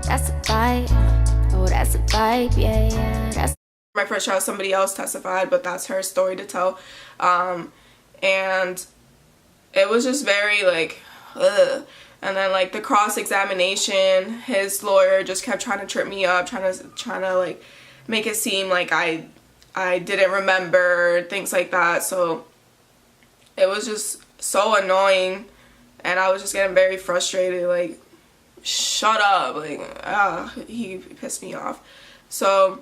that's a vibe. Oh, that's a vibe, yeah, yeah, that's My first child, somebody else testified, but that's her story to tell. And it was just very like, ugh. And then like the cross-examination, his lawyer just kept trying to trip me up, trying to like make it seem like I didn't remember, things like that. So it was just so annoying, and I was just getting very frustrated, like, shut up, like, he pissed me off. So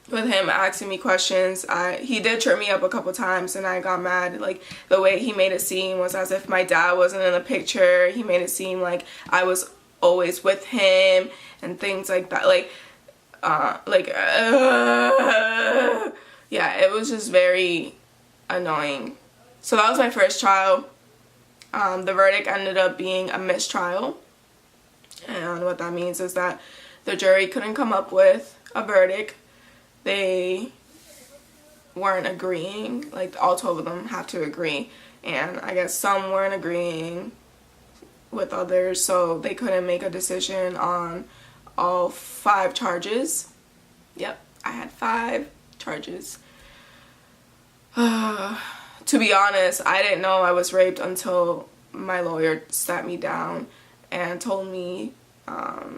with him asking me questions, he did trip me up a couple times, and I got mad. Like, the way he made it seem was as if my dad wasn't in the picture. He made it seem like I was always with him and things like that. Yeah, it was just very annoying. So that was my first trial. The verdict ended up being a mistrial, and what that means is that the jury couldn't come up with a verdict. They weren't agreeing, like all 12 of them have to agree, and I guess some weren't agreeing with others, so they couldn't make a decision on all 5 charges. Yep, I had 5 charges. To be honest, I didn't know I was raped until my lawyer sat me down and told me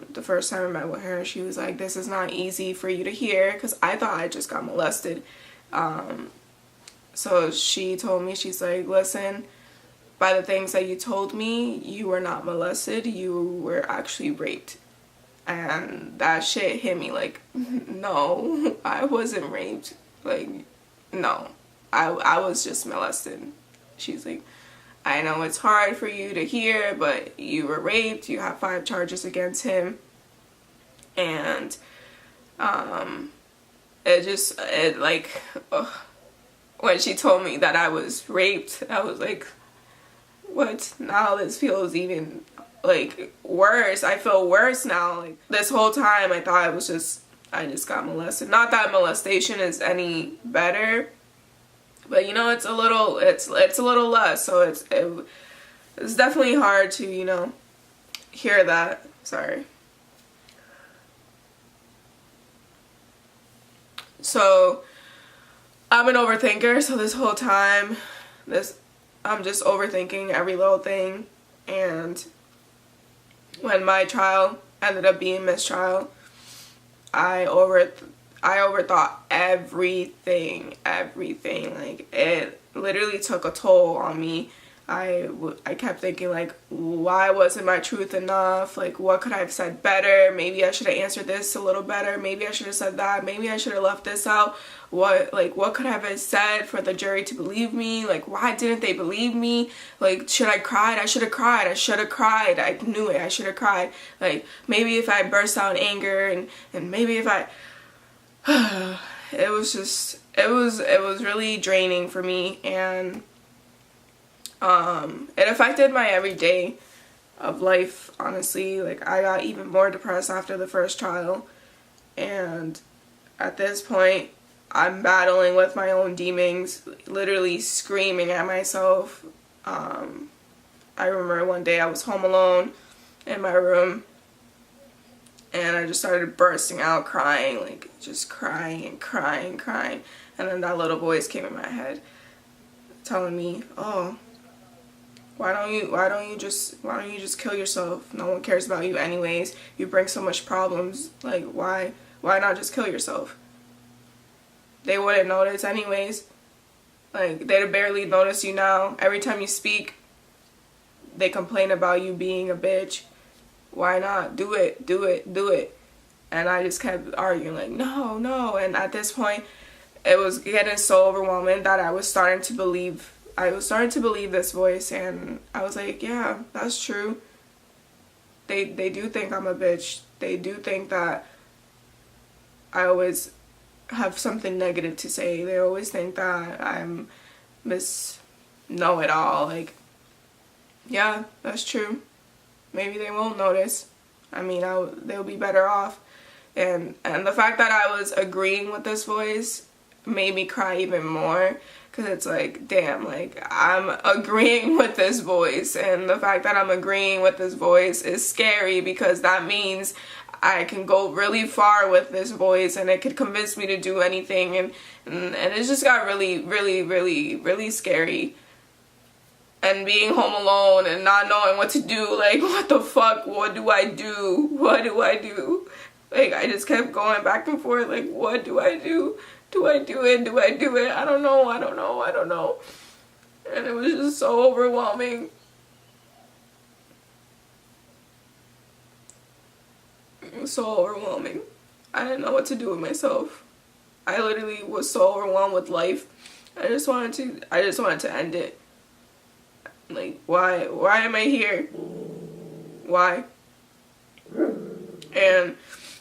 the first time I met with her, she was like, this is not easy for you to hear, because I thought I just got molested. So she told me, she's like, listen, by the things that you told me, you were not molested, you were actually raped. And that shit hit me like, no, I wasn't raped. Like, no, I was just molested. She's like, I know it's hard for you to hear, but you were raped. You have 5 charges against him. And when she told me that I was raped, I was like, what? Now this feels even like worse. I feel worse now. Like, this whole time I thought I just got molested. Not that molestation is any better, but you know, it's a little less, so it's definitely hard to, you know, hear that. Sorry. So I'm an overthinker, so this whole time I'm just overthinking every little thing, and when my trial ended up being mistrial, I overthought everything. Like, it literally took a toll on me. I kept thinking, like, why wasn't my truth enough? Like, what could I have said better? Maybe I should have answered this a little better. Maybe I should have said that. Maybe I should have left this out. What could I have said for the jury to believe me? Like, why didn't they believe me? Like, should I cried? I should have cried. I should have cried. I knew it. I should have cried. Like, maybe if I burst out in anger, and maybe if I it was really draining for me, and it affected my everyday of life, honestly. Like, I got even more depressed after the first trial, and at this point I'm battling with my own demons, literally screaming at myself. I remember one day I was home alone in my room, and I just started bursting out crying, like just crying and crying and crying. And then that little voice came in my head telling me, oh, why don't you just kill yourself? No one cares about you anyways. You bring so much problems. Like, why not just kill yourself? They wouldn't notice anyways. Like, they'd barely notice you now. Every time you speak, they complain about you being a bitch. Why not? Do it, do it, do it. And I just kept arguing, like, no, no. And at this point, it was getting so overwhelming that I was starting to believe this voice, and I was like, yeah, that's true. They do think I'm a bitch. They do think that I always have something negative to say. They always think that I'm Miss Know-It-All. Like, yeah, that's true. Maybe they won't notice. I mean, they'll be better off. And the fact that I was agreeing with this voice made me cry even more, because it's like, damn, like, I'm agreeing with this voice, and the fact that I'm agreeing with this voice is scary, because that means I can go really far with this voice, and it could convince me to do anything, and it just got really, really, really, really scary. And being home alone and not knowing what to do, like, what the fuck, what do I do? What do I do? Like, I just kept going back and forth, like, what do I do? Do I do it? Do I do it? I don't know, I don't know, I don't know. And it was just so overwhelming. It was so overwhelming. I didn't know what to do with myself. I literally was so overwhelmed with life. I just wanted to end it. Like, why am I here? Why? And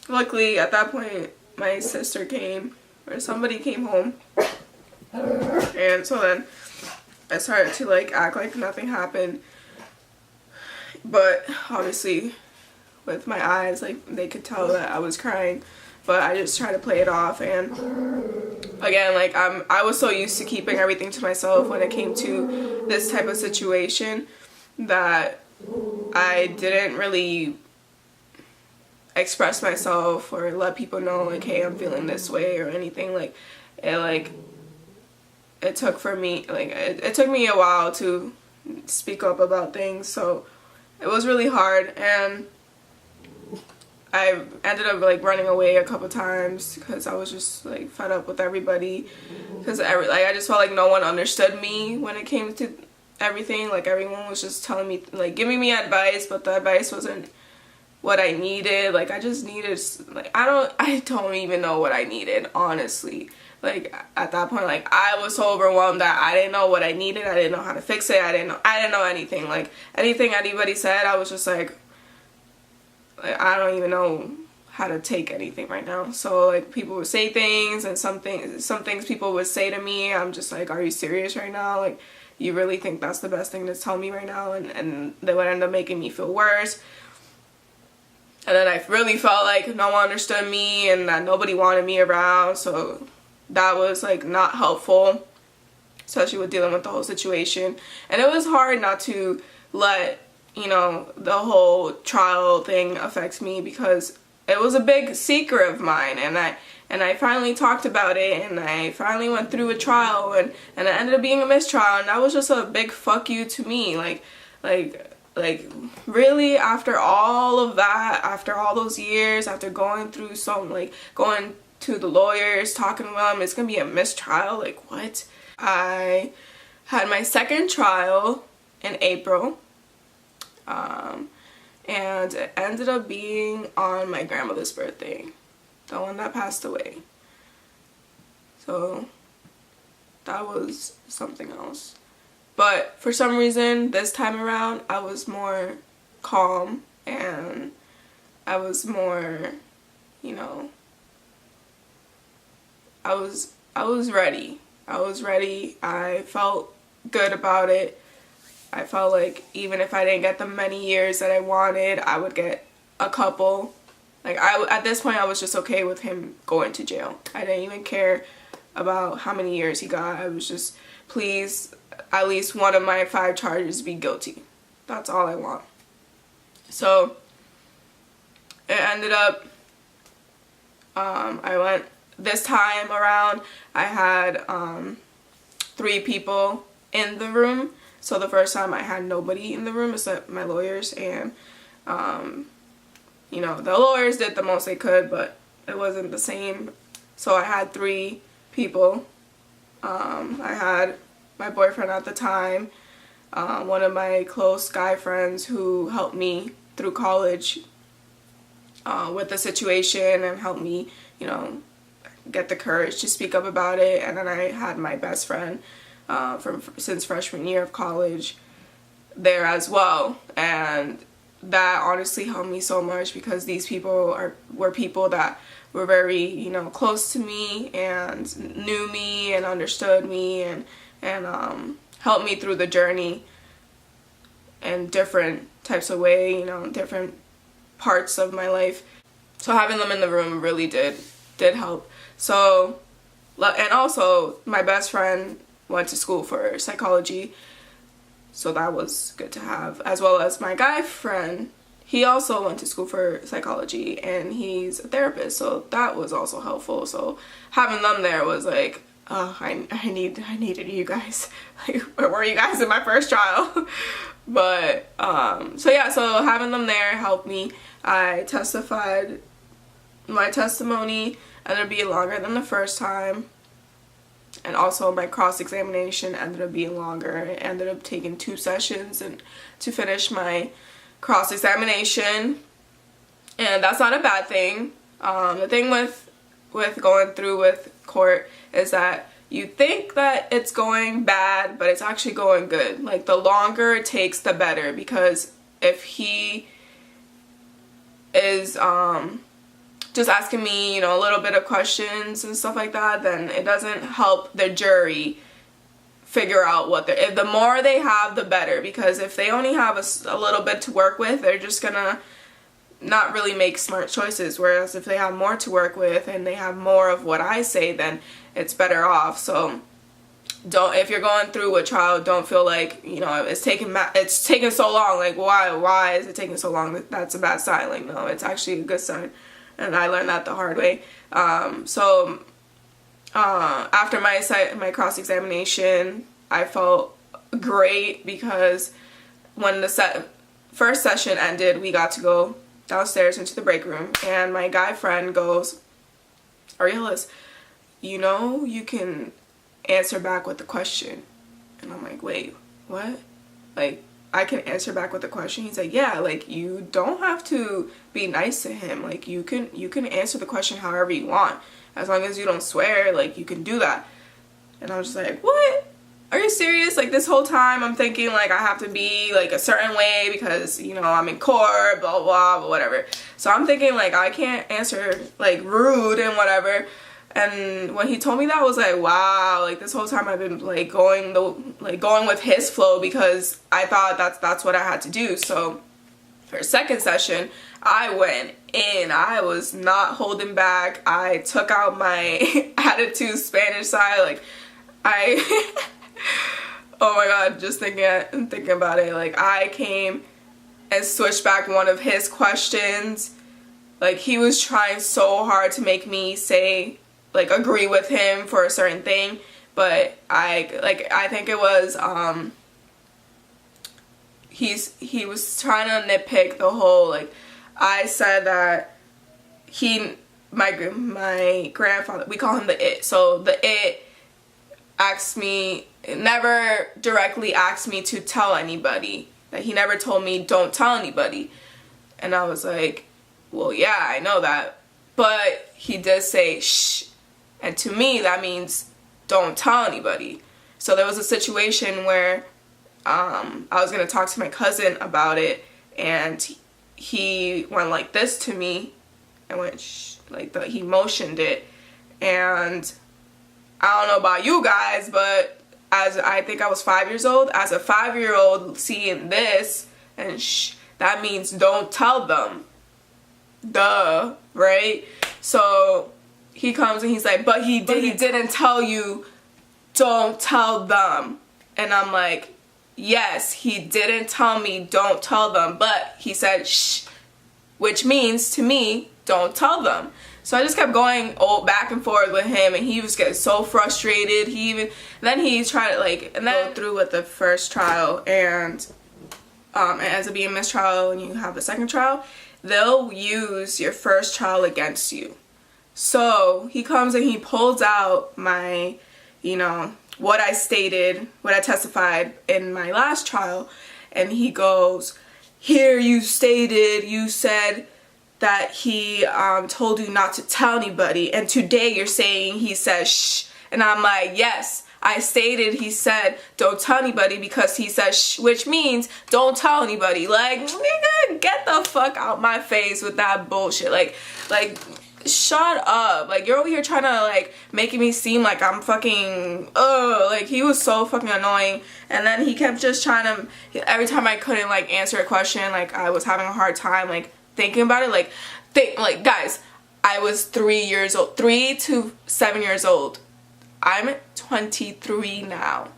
luckily at that point my sister came, or somebody came home, and so then I started to like act like nothing happened, but obviously with my eyes, like, they could tell that I was crying, but I just tried to play it off. And again, like, I was so used to keeping everything to myself when it came to this type of situation that I didn't really express myself or let people know, like, hey, I'm feeling this way or anything. Like, it took me a while to speak up about things, so it was really hard. And I ended up like running away a couple times because I was just like fed up with everybody, because I just felt like no one understood me when it came to everything. Like, everyone was just telling me, like, giving me advice, but the advice wasn't what I needed. Like, I just needed, like, I don't even know what I needed, honestly. Like, at that point, like, I was so overwhelmed that I didn't know what I needed. I didn't know how to fix it. I didn't know anything. Like, anything anybody said, I was just like, I don't even know how to take anything right now. So, like, people would say things, and some things people would say to me, I'm just like, are you serious right now? Like, you really think that's the best thing to tell me right now? And they would end up making me feel worse. And then I really felt like no one understood me and that nobody wanted me around. So that was like not helpful, especially with dealing with the whole situation. And it was hard not to let, you know, the whole trial thing affect me, because it was a big secret of mine, and I finally talked about it, and I finally went through a trial, and it ended up being a mistrial, and that was just a big fuck you to me. Like really, after all of that, after all those years, after going through going to the lawyers, talking to them, it's gonna be a mistrial? Like, what? I had my second trial in April, and it ended up being on my grandmother's birthday, the one that passed away. So that was something else. But for some reason, this time around, I was more calm, and I was more, you know, I was ready. I was ready. I felt good about it. I felt like even if I didn't get the many years that I wanted, I would get a couple. Like, at this point, I was just okay with him going to jail. I didn't even care about how many years he got. I was just, please, at least one of my 5 charges be guilty. That's all I want. So it ended up, I went, this time around, I had 3 people in the room. So the first time I had nobody in the room except my lawyers, and you know, the lawyers did the most they could, but it wasn't the same. So I had 3 people. I had my boyfriend at the time, one of my close guy friends who helped me through college with the situation and helped me, you know, get the courage to speak up about it. And then I had my best friend since freshman year of college there as well, and that honestly helped me so much, because these people were people that were very, you know, close to me and knew me and understood me and helped me through the journey in different types of way, you know, different parts of my life. So having them in the room really did help. So, and also my best friend went to school for psychology, so that was good to have, as well as my guy friend. he also went to school for psychology, and he's a therapist, so that was also helpful. So having them there was like, oh, I needed you guys. Like, where were you guys in my first trial? But so yeah, so having them there helped me. I testified. My testimony ended up being longer than the first time, and also my cross-examination ended up being longer. It ended up taking 2 sessions and to finish my cross-examination, and that's not a bad thing. The thing with going through with court is that you think that it's going bad, but it's actually going good. Like, the longer it takes, the better, because if he is just asking me, you know, a little bit of questions and stuff like that, then it doesn't help the jury figure out what they're, if the more they have, the better, because if they only have a little bit to work with, they're just gonna not really make smart choices, whereas if they have more to work with and they have more of what I say, then it's better off. So if you're going through a trial, don't feel like, you know, it's taking so long, like why is it taking so long? That's a bad sign. Like, no, it's actually a good sign, and I learned that the hard way. After my cross-examination, I felt great, because when the first session ended, we got to go downstairs into the break room, and my guy friend goes, Ariela's, you know, you can answer back with the question. And I'm like, wait, what? Like, I can answer back with the question? He's like, yeah, like, you don't have to be nice to him. Like, you can answer the question however you want. As long as you don't swear, like, you can do that. And I was just like, what? Are you serious? Like, this whole time I'm thinking, like, I have to be, like, a certain way because, you know, I'm in court, blah, blah, blah, whatever. So I'm thinking, like, I can't answer, like, rude and whatever. And when he told me that, I was like, wow, like, this whole time I've been, like, going with his flow, because I thought that's what I had to do. So for a second session, I went in. I was not holding back. I took out my attitude Spanish side. Like, oh my god, just thinking about it. Like, I came and switched back one of his questions. Like, he was trying so hard to make me say, like, agree with him for a certain thing, but I think it was he was trying to nitpick the whole, like, I said that my grandfather, we call him the it, so the it never directly asked me to tell anybody. That he never told me don't tell anybody. And I was like, well, yeah, I know that, but he did say shh, and to me that means don't tell anybody. So there was a situation where I was gonna talk to my cousin about it, and he went like this to me and went shh, like he motioned it. And I don't know about you guys, but I think I was 5 years old. As a 5-year-old seeing this and shh, that means don't tell them. Duh, right? So he comes and he's like, but he didn't tell you, don't tell them. And I'm like, yes, he didn't tell me don't tell them, but he said shh, which means to me, don't tell them. So I just kept going back and forth with him, and he was getting so frustrated. Then he tried to go through with the first trial, and it ends up being a mistrial, and you have a second trial. They'll use your first trial against you. So he comes and he pulls out my, you know, what I testified in my last trial, and he goes, here you said that he told you not to tell anybody, and today you're saying he says shh. And I'm like, yes, I stated he said don't tell anybody because he says shh, which means don't tell anybody. Like, nigga, get the fuck out my face with that bullshit. Like shut up. Like, you're over here trying to, like, making me seem like I'm fucking, like, he was so fucking annoying. And then he kept just trying to, every time I couldn't, like, answer a question, like, I was having a hard time, like, thinking about it. Like, guys, I was 3 to 7 years old. I'm 23 now.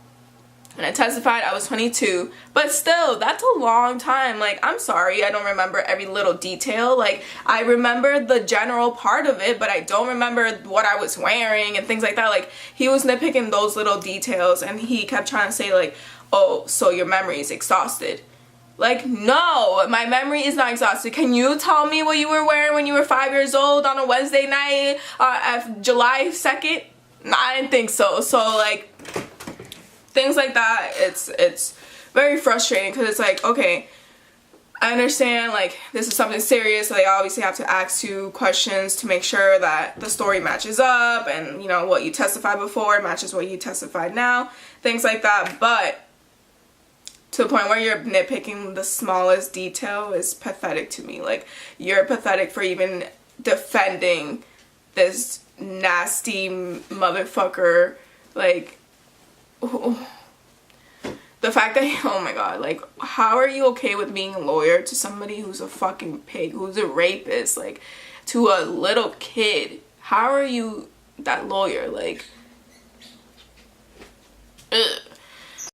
When I testified, I was 22, but still, that's a long time. Like, I'm sorry, I don't remember every little detail. Like, I remember the general part of it, but I don't remember what I was wearing and things like that. Like, he was nitpicking those little details, and he kept trying to say, like, oh, so your memory is exhausted. Like, no, my memory is not exhausted. Can you tell me what you were wearing when you were 5 years old on a Wednesday night, July 2nd? I didn't think so. So, like, things like that, it's very frustrating, because it's like, okay, I understand, like, this is something serious, so they obviously have to ask you questions to make sure that the story matches up, and, you know, what you testified before matches what you testified now, things like that. But to the point where you're nitpicking the smallest detail is pathetic to me. Like, you're pathetic for even defending this nasty motherfucker. Like, the fact that, oh my god, like, how are you okay with being a lawyer to somebody who's a fucking pig, who's a rapist, like, to a little kid? How are you that lawyer? Like, ugh.